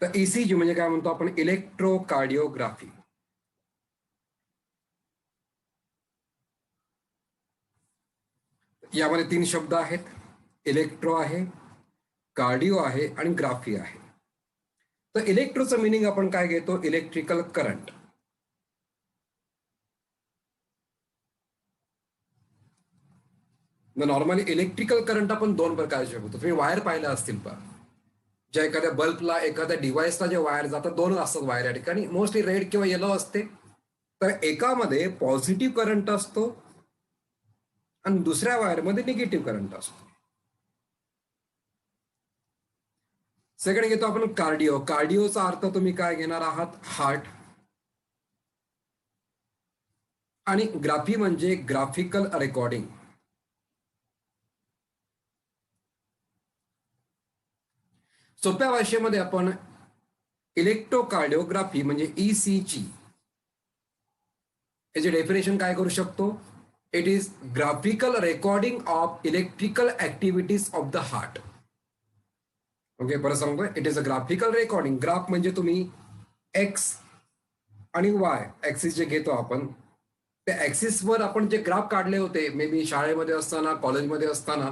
तर ईसीजी म्हणजे काय म्हणतो आपण, इलेक्ट्रोकार्डिओग्राफी. यामध्ये 3 शब्द आहेत, इलेक्ट्रो आहे, कार्डिओ आहे आणि ग्राफी आहे. तर इलेक्ट्रोचं मिनिंग आपण काय घेतो, electrical current. Normally electrical current आपण 2 प्रकारचे बघतो. तुम्ही वायर पाहिल्या असतील पहा, ज्या एखाद्या बल्बला, एखाद्या डिव्हाइसला जे वायर जातात 2 असतात वायर या ठिकाणी, मोस्टली रेड किंवा येलो असते. तर एकामध्ये पॉझिटिव्ह करंट असतो आणि दुसऱ्या वायरमध्ये निगेटिव्ह करंट असतो. सेकंड घेतो आपण कार्डिओ. कार्डिओचा अर्थ तुम्ही काय घेणार आहात, हार्ट. आणि ग्राफी म्हणजे ग्राफिकल रेकॉर्डिंग. सोप्या भाषेमध्ये आपण इलेक्ट्रोकार्डिओग्राफी म्हणजे ईसीजी याचे डेफिनेशन काय करू शकतो, it is graphical recording of electrical activities of the heart. Okay, परत सांगतोय, it is a graphical recording. Graph म्हणजे तुम्ही एक्स आणि वाय ऍक्सिस जे घेतो आपण, त्या ऍक्सिसवर आपण जे ग्राफ काढले होते मे बी शाळेमध्ये असताना, कॉलेजमध्ये असताना,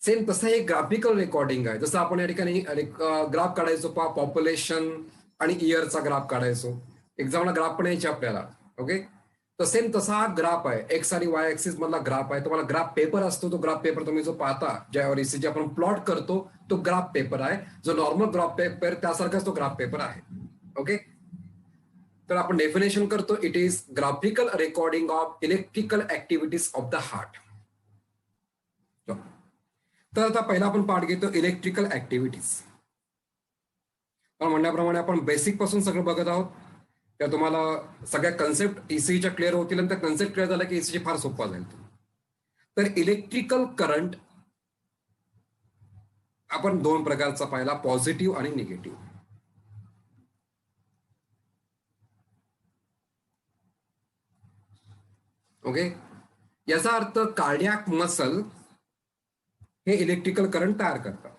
सेम तसं एक ग्राफिकल रेकॉर्डिंग आहे. जसं आपण या ठिकाणी ग्राफ काढायचो पहा, पॉप्युलेशन आणि इयरचा ग्राफ काढायचो. एक्झामला ग्राफ पण यायचे आपल्याला. ओके, तर सेम तसा हा ग्राफ आहे, एक्स आणि वाय ऍक्सिस मधला ग्राफ आहे. तुम्हाला ग्राफ पेपर असतो, तो ग्राफ पेपर तुम्ही जो पाहता, ज्यावर ईसीजी आपण प्लॉट करतो, तो ग्राफ पेपर आहे. जो नॉर्मल ग्राफ पेपर त्यासारखाच तो ग्राफ पेपर आहे. ओके, तर आपण डेफिनेशन करतो, it is graphical recording of electrical activities of the heart. तर आता पहिला आपण पार्ट घेतो इलेक्ट्रिकल ऍक्टिव्हिटीज. म्हणण्याप्रमाणे आपण बेसिक पासून सगळं बघत आहोत. त्या तुम्हाला सगळ्या कन्सेप्ट ईसीजीच्या क्लिअर होतील आणि त्या कन्सेप्ट क्लिअर झाला की ईसीजी फार सोपा जाईल. तर इलेक्ट्रिकल करंट आपण 2 प्रकारचा पाहिला, पॉझिटिव्ह आणि निगेटिव्ह. ओके, याचा अर्थ कार्डियाक मसल हे इलेक्ट्रिकल करंट तयार करतात.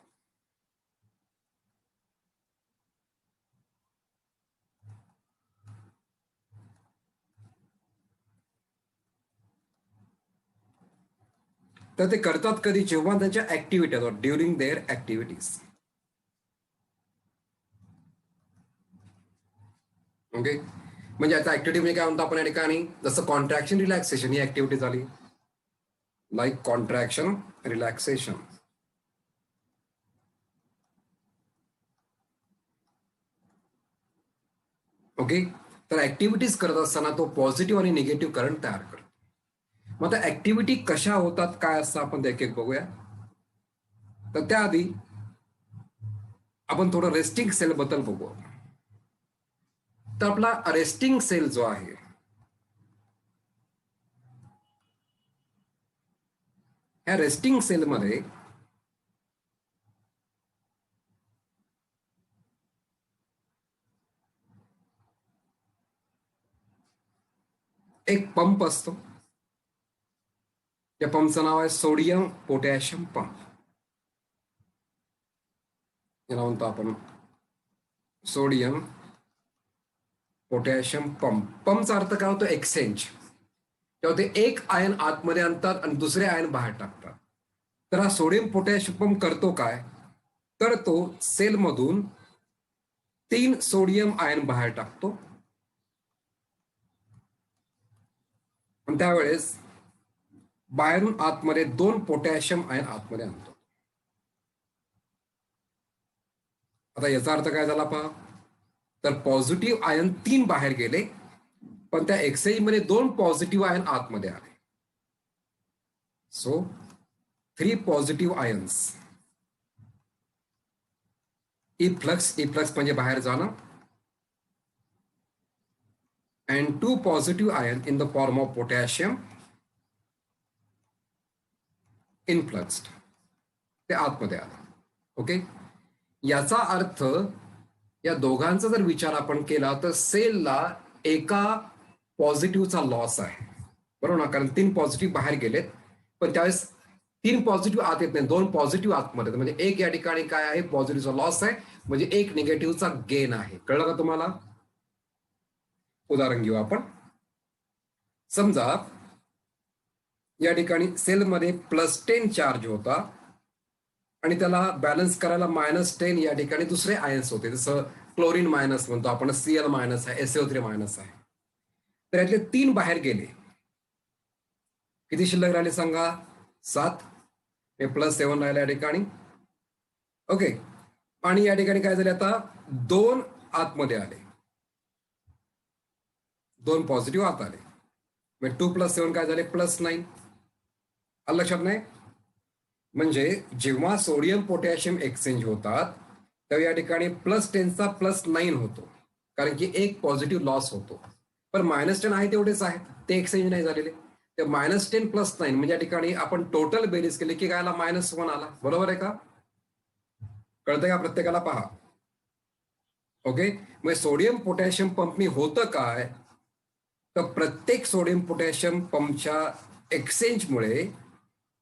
तर ते करतात कधी, जेव्हा त्यांच्या activities, during their activities. Okay, म्हणजे आता ऍक्टिव्हिटी म्हणजे काय म्हणतो आपण या ठिकाणी, जसं कॉन्ट्रॅक्शन रिलॅक्सेशन ही ऍक्टिव्हिटी झाली, लाईक कॉन्ट्रॅक्शन रिलॅक्सेशन. ओके, तर ऍक्टिव्हिटीज करत असताना तो पॉझिटिव्ह आणि निगेटिव्ह करंट तयार करतो. मग आता ऍक्टिव्हिटी कशा होतात, काय असतं, आपण एक एक बघूया. तर त्याआधी आपण थोडं रेस्टिंग सेल बद्दल बघू. तर आपला रेस्टिंग सेल जो आहे, या रेस्टिंग सेलमध्ये एक पंप असतो. या पंपचं नाव आहे सोडियम पोटॅशियम पंप. याला म्हणतो आपण सोडियम पोटॅशियम पंप. पंपचा अर्थ काय होतो, एक्सचेंज. तेव्हा ते एक आयन आतमध्ये आणतात आणि दुसरे आयन बाहेर टाकतात. तर हा सोडियम पोटॅशियम पंप करतो काय, तर तो सेलमधून 3 सोडियम आयन बाहेर टाकतो आणि त्यावेळेस बाहेरून आतमध्ये 2 पोटॅशियम आयन आतमध्ये आणतो. आता याचा अर्थ काय झाला पहा, तर पॉझिटिव्ह आयन 3 बाहेर गेले, पण त्या एक्सचेंज मध्ये 2 पॉझिटिव्ह आयन आतमध्ये आले. So 3 positive ions. इफ्लक्स म्हणजे बाहेर जाणं, and 2 positive ion in the form of potassium influxed, ते आतमध्ये आलं. ओके, याचा अर्थ या दोघांचा जर विचार आपण केला तर सेलला एका पॉझिटिव्हचा लॉस आहे, बरोबर ना, कारण 3 पॉझिटिव्ह बाहेर गेलेत, पण त्यावेळेस 3 पॉझिटिव्ह आत येत नाही, 2 पॉझिटिव्ह आतमध्ये. म्हणजे एक या ठिकाणी काय आहे, पॉझिटिव्हचा लॉस आहे, म्हणजे एक निगेटिव्हचा गेन आहे. कळलं का तुम्हाला? उदाहरण घेऊ आपण. समजा या ठिकाणी सेलमध्ये +10 चार्ज होता आणि त्याला बॅलन्स करायला -10 या ठिकाणी दुसरे आयन्स होते, जसं क्लोरीन मायनस म्हणतो आपण, Cl मायनस आहे, SiO3 मायनस आहे. तर यातले 3 बाहेर गेले. किती शिल्लक राहिले सांगा? 7. हे +7 राहिले या ठिकाणी. ओके. आणि या ठिकाणी काय झाले, आता 2 आतमध्ये आले, 2 पॉझिटिव्ह आत आले. मग 2 + 7 काय झाले? +9. लक्षात नाही? म्हणजे जेव्हा सोडियम पोटॅशियम एक्सचेंज होतात तेव्हा या ठिकाणी +10 चा +9 होतो, कारण की एक पॉझिटिव्ह लॉस होतो. पण -10 आहे तेवढेच आहेत, ते एक्सचेंज नाही झालेले. ते -10 +9 म्हणजे या ठिकाणी आपण टोटल बेरीज केली की काय आला? -1 आला. बरोबर आहे का? कळतंय का प्रत्येकाला? पहा. ओके. मग सोडियम पोटॅशियम पंपनी होतं काय, तर प्रत्येक सोडियम पोटॅशियम पंपच्या एक्सचेंजमुळे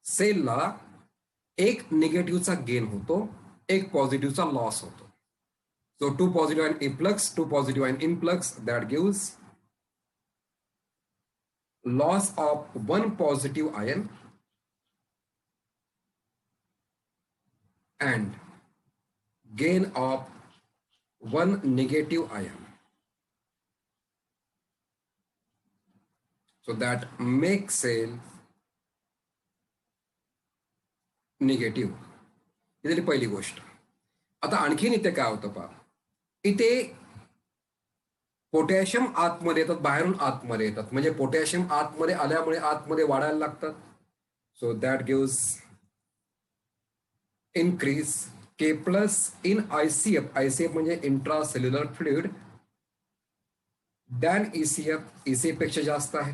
सेलला एक निगेटिव्हचा गेन होतो, एक पॉझिटिव्हचा लॉस होतो. So 2 positive and influx, 2 positive and influx, that gives loss of 1 positive ion and gain of 1 negative ion. So that makes cell negative. ही झाली पहिली गोष्ट. आता आणखीन इथे काय होतं पहा, इथे पोटॅशियम आतमध्ये येतात, बाहेरून आतमध्ये येतात, म्हणजे पोटॅशियम आतमध्ये आल्यामुळे आतमध्ये वाढायला लागतात. So that gives increase K+ in ICF. ICF म्हणजे intracellular fluid, than ECF. ECF पेक्षा जास्त आहे.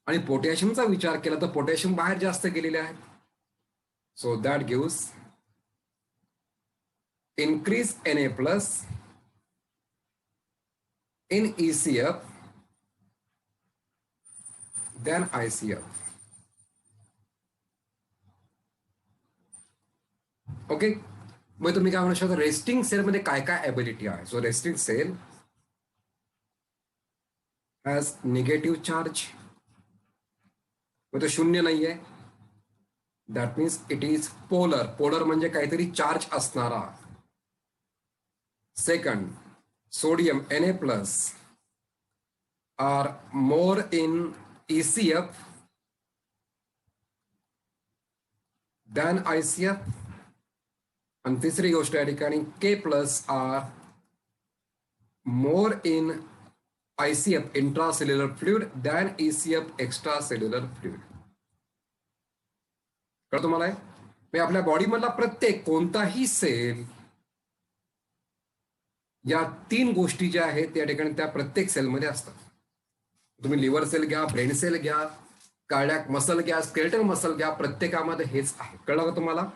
आणि पोटॅशियमचा विचार केला तर पोटॅशियम बाहेर जास्त गेलेले आहे. So that gives increase Na+ in ECF than ICF. Okay. मग तुम्ही काय म्हणू शकता, रेस्टिंग सेल मध्ये काय काय एबिलिटी आहे? So resting cell has negative charge, मग तो शून्य नाहीये. That means it is polar. Polar म्हणजे काहीतरी चार्ज असणारा. Second, sodium Na+ are more in ECF than ICF. आणि तिसरी गोष्ट या ठिकाणी K+ are more in ICF intracellular fluid than ECF extracellular fluid. कळतं तुम्हाला? म्हणजे आपल्या बॉडीमधला प्रत्येक कोणताही सेल या 3 गोष्टी ज्या आहेत त्या ठिकाणी त्या प्रत्येक सेलमध्ये असतात. तुम्ही लिव्हर सेल घ्या, ब्रेन सेल घ्या, कार्डियाक मसल घ्या, स्केलेटल मसल घ्या, प्रत्येकामध्ये हेच आहे. कळलं का तुम्हाला?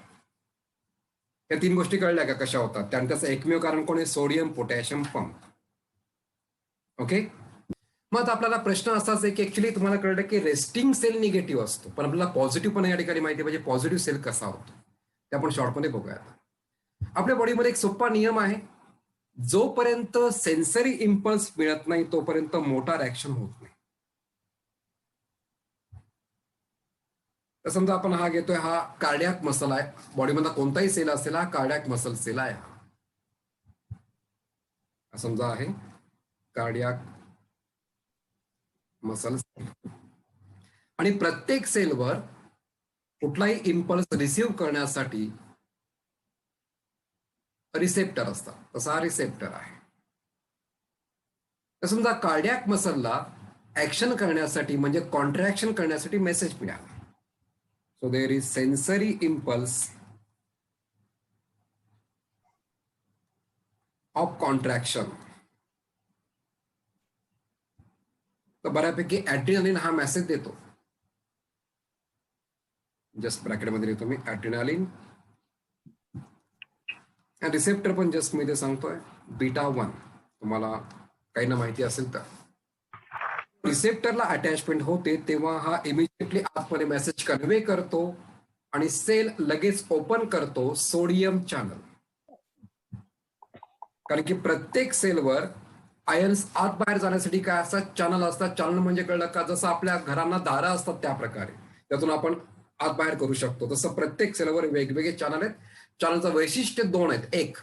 या 3 गोष्टी कळल्या का कशा होतात? त्याचं एकमेव कारण कोण आहे? Sodium potassium pump. ओके. मग आता आपल्याला प्रश्न असाच आहे की ऍक्च्युली तुम्हाला कळलं की रेस्टिंग सेल निगेटिव्ह असतो, पण आपल्याला पॉझिटिव्ह पण या ठिकाणी माहिती पाहिजे. पॉझिटिव्ह सेल कसा होतो ते आपण शॉर्टमध्ये बघूया. आपल्या बॉडीमध्ये एक सोपा नियम आहे, जोपर्यंत सेन्सरी इम्पल्स मिळत नाही तोपर्यंत मोटार ऍक्शन होत नाही. तर समजा आपण हा घेतोय, हा कार्डियाक मसल आहे. बॉडीमधला कोणताही सेल असेल हा कार्डियाक मसल सेल आहे. हा समजा आहे कार्डियाक मसल सेल. आणि प्रत्येक सेलवर कुठलाही इम्पल्स रिसिव्ह करण्यासाठी रिसेप्टर असतात. तसा हा रिसेप्टर आहे. तर समजा कार्डियाक मसलला ऍक्शन करण्यासाठी म्हणजे कॉन्ट्रॅक्शन करण्यासाठी मेसेज मिळाला. So there is sensory impulse of contraction. तर बऱ्यापैकी ऍड्रिनालिन हा मेसेज देतो. जस्ट ब्रॅकेटमध्ये लिहितो मी ऍड्रिनालिन. रिसेप्टर पण जस्ट मी ते सांगतोय β1. तुम्हाला काही ना माहिती असेल तर रिसेप्टरला अटॅचमेंट होते तेव्हा हा इमिजिएटली आतमध्ये मेसेज कन्वे करतो आणि सेल लगेच ओपन करतो सोडियम चॅनल. कारण की प्रत्येक सेलवर आयन्स आत बाहेर जाण्यासाठी काय असतात, चॅनल असतात. चॅनल म्हणजे कळलं का, जसं आपल्या घरांना दारं असतात त्या प्रकारे त्यातून आपण आत बाहेर करू शकतो. तसं प्रत्येक सेलवर वेगवेगळे चॅनल आहेत. चॅनलचं वैशिष्ट्य दोन आहेत. एक,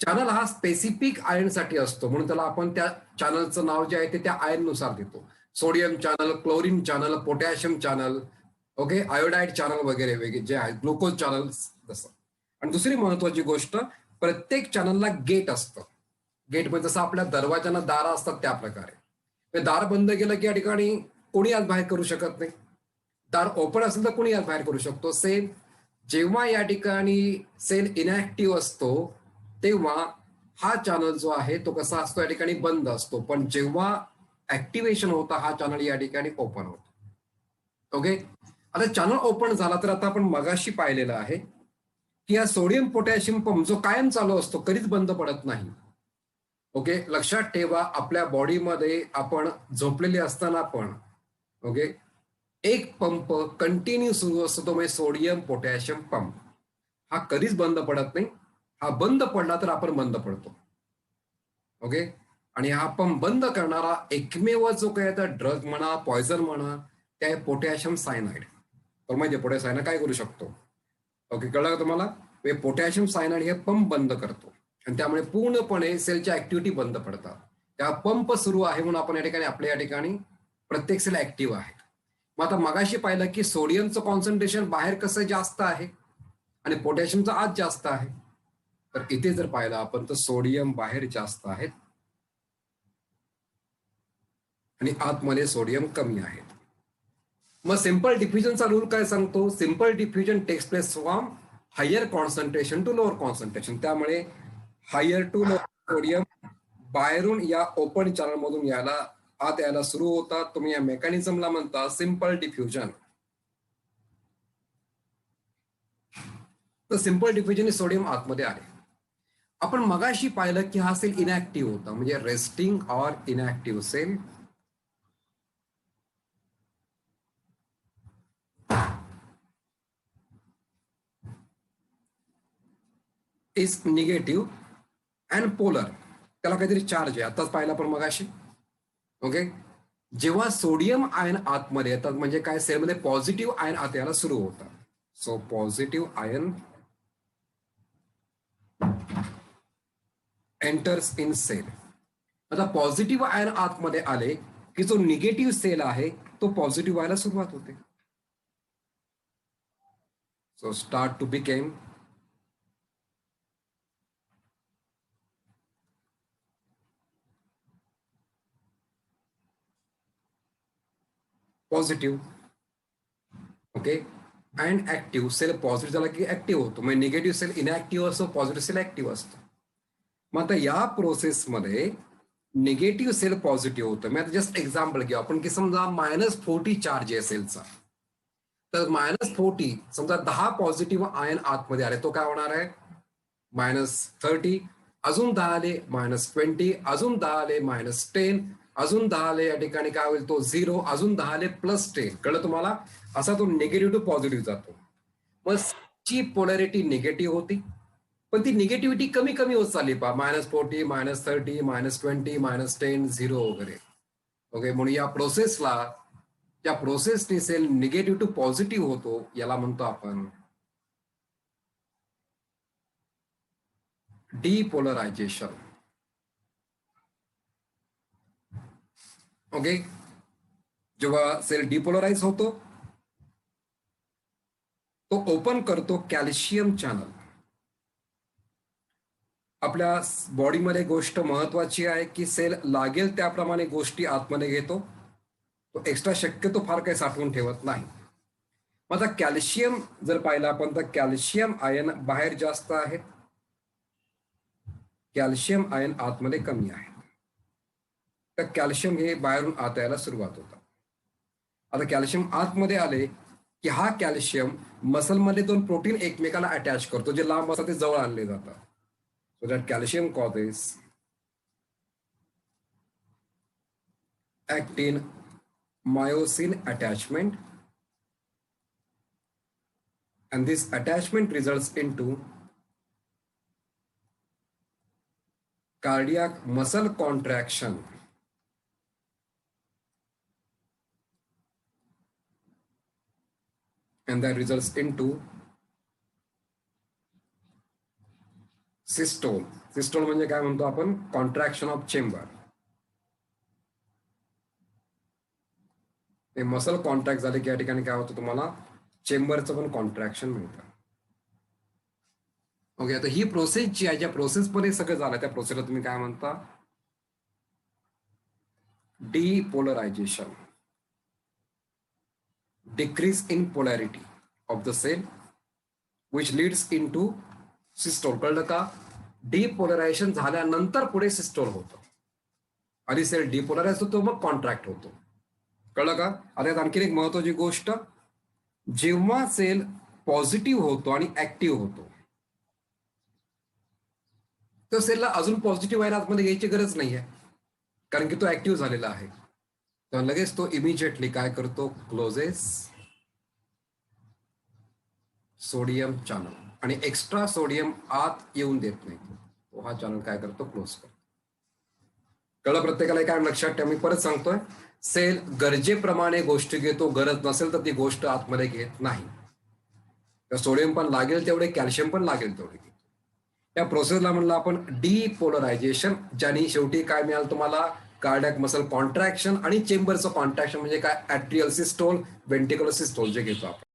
चॅनल हा स्पेसिफिक आयनसाठी असतो म्हणून त्याला आपण त्या चॅनलचं नाव जे आहे ते त्या आयननुसार देतो. Sodium channel, chlorine channel, potassium channel, okay, iodide channel वगैरे वेगळे जे आहेत, ग्लुकोज चॅनल जसं. आणि दुसरी महत्वाची गोष्ट, प्रत्येक चॅनलला गेट असतं. गेट म्हणजे जसं आपल्या दरवाजांना दारं असतात त्या प्रकारे. दार बंद केलं की या ठिकाणी कोणी आत बाहेर करू शकत नाही. दार ओपन असेल तर कोणी आत बाहेर करू शकतो. सेम जेव्हा या ठिकाणी सेल इनॅक्टिव्ह असतो तेव्हा हा चॅनल जो आहे तो कसा असतो, या ठिकाणी बंद असतो. पण जेव्हा ऍक्टिव्हेशन होता हा चॅनल या ठिकाणी ओपन होतो. ओके, आता चॅनल ओपन झाला तर आता आपण मगाशी पाहिलेलं आहे की हा सोडियम पोटॅशियम पंप जो कायम चालू असतो, कधीच बंद पडत नाही. ओके, लक्षात ठेवा, आपल्या बॉडीमध्ये आपण झोपलेले असताना पण ओके एक पंप कंटिन्यू सुरू असतो, तो म्हणजे सोडियम पोटॅशियम पंप. हा कधीच बंद पडत नाही. हा बंद पडला तर आपण बंद पडतो. ओके, आणि हा पंप बंद करणारा एकमेव जो काही आता ड्रग म्हणा, पॉयझन म्हणा, ते आहे पोटॅशियम सायनाइड. तर म्हणजे पोटॅशियम सायनाइड काय करू शकतो? ओके, कळलं का तुम्हाला? पोटॅशियम सायनाइड हे पंप बंद करतो आणि त्यामुळे पूर्णपणे सेलच्या ऍक्टिव्हिटी बंद पडतात. त्या पंप सुरू आहे म्हणून आपण या ठिकाणी आपल्या या ठिकाणी प्रत्येक सेल ऍक्टिव्ह आहे. मग आता मगाशी पाहिलं की सोडियमचं कॉन्सन्ट्रेशन बाहेर कसं जास्त आहे आणि पोटॅशियमचं आत जास्त आहे. तर इथे जर पाहिलं आपण तर सोडियम बाहेर जास्त आहेत आणि आतमध्ये सोडियम कमी आहेत. मग सिंपल डिफ्युजनचा रूल काय सांगतो? Simple diffusion takes place from higher concentration to lower concentration. त्यामुळे हायर टू लोअर सोडियम बाहेरून या ओपन चॅनल मधून यायला आत यायला सुरू होतात. तुम्ही या मेकॅनिझमला म्हणता सिंपल डिफ्युजन. तर सिंपल डिफ्युजन सोडियम आतमध्ये आले. आपण मगाशी पाहिलं की हा सेल इनॅक्टिव्ह होता, म्हणजे resting or inactive cell is negative and polar. त्याला काहीतरी चार्ज आहे, आताच पाहिला पण मगाशी. ओके, जेव्हा सोडियम आयन आतमध्ये येतात म्हणजे काय, सेलमध्ये पॉझिटिव्ह आयन आत यायला सुरू होतात. So positive ion enters in cell. आता पॉझिटिव्ह आयन आतमध्ये आले की जो निगेटिव्ह सेल आहे तो पॉझिटिव्ह व्हायला सुरुवात होते. So start to become positive. Okay, and active cell positive झाला की ऍक्टिव्ह होतो, म्हणजे निगेटिव्ह सेल इनॅक्टिव्ह असतो, पॉझिटिव्ह सेल ऍक्टिव्ह असतो. मग आता या प्रोसेसमध्ये निगेटिव्ह सेल पॉझिटिव्ह होतं. मी आता जस्ट एक्झाम्पल घेऊ आपण की समजा -40 चार्ज आहे सेलचा, तर -40 समजा 10 पॉझिटिव्ह आयन आतमध्ये आले, तो काय होणार आहे -30, अजून 10 आले -20, अजून 10 आले -10, अजून 10 आले, या ठिकाणी काय होईल तो 0, अजून 10 आले +10. कळलं तुम्हाला? असा तो निगेटिव्ह टू पॉझिटिव्ह जातो. मग ची पोलॅरिटी निगेटिव्ह होती, पण ती निगेटिव्हिटी कमी कमी होत चालली पहा, -40, -30, -20, -10, 0 वगैरे. ओके, म्हणून या प्रोसेसला, या प्रोसेसने सेल निगेटिव्ह टू पॉझिटिव्ह होतो, याला म्हणतो आपण डिपोलरायझेशन. ओके, जेव्हा सेल डिपोलराइज होतो तो ओपन करतो कॅल्शियम चॅनल. आपल्या बॉडीमध्ये गोष्ट महत्वाची आहे की सेल लागेल त्याप्रमाणे गोष्टी आतमध्ये घेतो, तो एक्स्ट्रा शक्यतो फार काही साठवून ठेवत नाही. मग आता कॅल्शियम जर पाहिलं आपण तर कॅल्शियम आयन बाहेर जास्त आहेत, कॅल्शियम आयन आतमध्ये कमी आहे. तर कॅल्शियम हे बाहेरून आत यायला सुरुवात होतात. आता कॅल्शियम आतमध्ये आले की हा कॅल्शियम मसलमध्ये दोन प्रोटीन एकमेकाला अटॅच करतो, जे लांब असतात ते जवळ आणले जातात. So that calcium causes actin myosin attachment and this attachment results into cardiac muscle contraction and that results into systole. Systole म्हणजे काय म्हणतो आपण, कॉन्ट्रॅक्शन ऑफ चेंबर. ते मसल कॉन्ट्रॅक्ट झाले की या ठिकाणी काय होतं, तुम्हाला चेंबरचं पण कॉन्ट्रॅक्शन मिळतं. ओके, आता ही प्रोसेस जी आहे, ज्या प्रोसेसमध्ये सगळं झालं त्या प्रोसेसला तुम्ही काय म्हणता, depolarisation, decrease in polarity of the cell which leads in to systole. कळलं का? डिपोलरायझेशन झाल्यानंतर पुढे सिस्टोल होतं. आधी सेल डिपोलराइज होतो, मग कॉन्ट्रॅक्ट होतो. कळलं का? आता यात आणखी एक महत्वाची गोष्ट, जेव्हा सेल पॉझिटिव्ह होतो आणि ऍक्टिव्ह होतो, तर सेलला अजून पॉझिटिव्ह व्हायला आतमध्ये घ्यायची गरज नाहीये, कारण की तो ऍक्टिव्ह झालेला आहे. तर लगेच तो इमिजिएटली काय करतो, क्लोजेस सोडियम चॅनल, आणि एक्स्ट्रा सोडियम आत येऊन देत नाही. तो हा चॅनल काय करतो, क्लोज करतो. कळलं प्रत्येकाला? काय लक्षात ठेवा, मी परत सांगतोय, सेल गरजेप्रमाणे गोष्टी घेतो, गरज नसेल तर ती गोष्ट आतमध्ये घेत नाही. तर सोडियम पण लागेल तेवढे, कॅल्शियम पण लागेल तेवढे. या प्रोसेसला म्हणलं आपण डिपोलरायझेशन, ज्याने शेवटी काय मिळालं तुम्हाला, कार्डियक मसल कॉन्ट्रॅक्शन आणि चेंबरचं कॉन्ट्रॅक्शन, म्हणजे काय, ॲट्रियल सिस्टोल, वेंट्रिक्युलर सिस्टोल जे घेतो आपण.